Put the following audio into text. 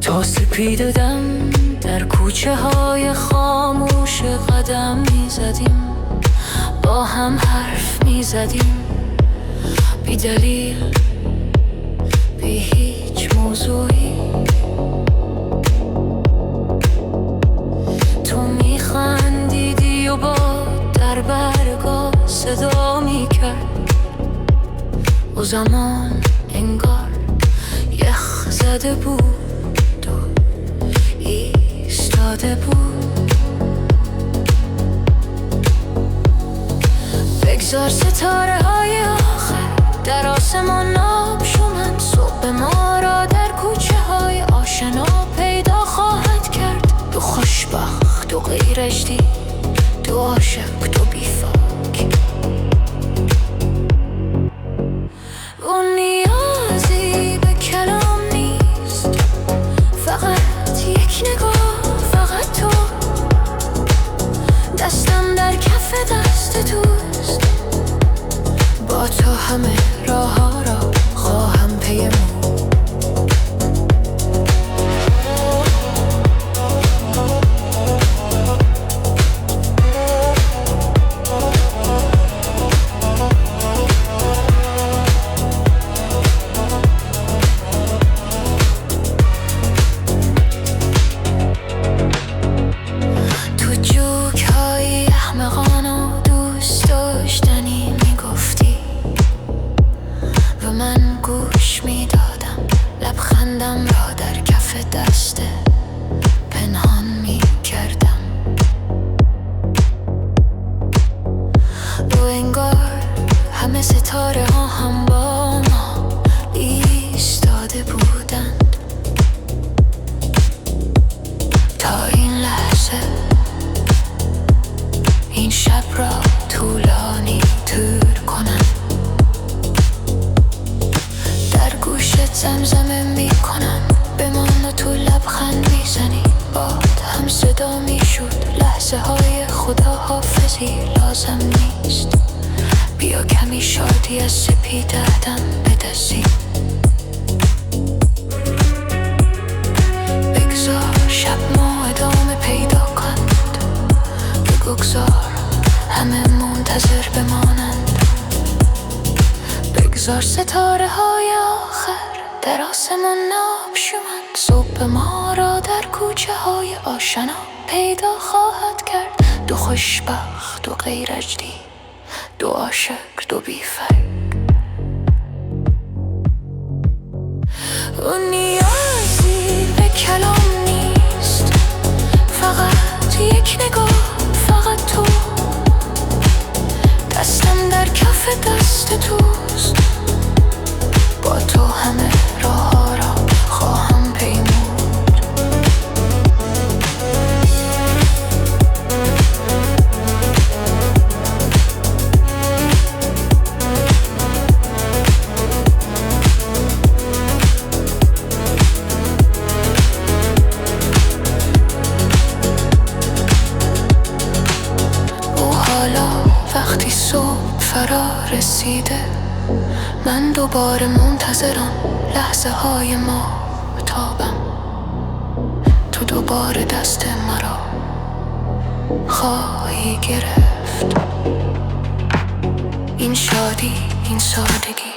تا سپیده دم در کوچه های خاموش قدم میزدیم، با هم حرف میزدیم، بی دلیل، بی هیچ موضوعی. تو میخندیدی و با در برگاه صدا میکرد، و زمان انگار یخ زده بود و ایستاده بود. بگذار ستاره های آخر در آسمان آبشومند، صبح ما را در کوچه های آشنا پیدا خواهد کرد. دو خوشبخت، دو غیرجدی، دو عاشق، دو بیفاک. اون نیازی به کلام نیست، فقط یک نگاه، فقط تو. دستم در کف دست توست، با تو همه راه ها را خواهم پیمود. تو جوک های احمقان و دوست داشتنی میگفتی و من گوش میدادم، لبخندم را در کف دست پنهان میکردم. و انگار همه ستاره ها هم با ما ایستاده بودند تا این لحظه، این شب را طولانی تر کنم. در گوشت زمزمه میکنم، بمان و تو لبخند میزنی، باد هم صدا میشد. لحظه های خداحافظی لازم نیست، بیا کمی شادی از سپیده‌دم بدزدیم. بگذار شب ما ادامه پیدا کند، بگذار همه منتظر بمانند. بگذار ستاره های آخر در آسمان آبشومند، صبح ما را در کوچه های آشنا پیدا خواهد کرد. دو خوشبخت، دو غیرجدی، دو عاشق، دو بیفک. اون نیازی به کلام نیست، فقط یک نگاه، فقط تو. دستم در کف دست توست، با تو همه راه ها را خواهم پیمود. وقتی صبح فرا رسیده، من دوباره منتظرم لحظه های ما تابم. تو دوباره دست مرا خواهی گرفت. این شادی، این سادگی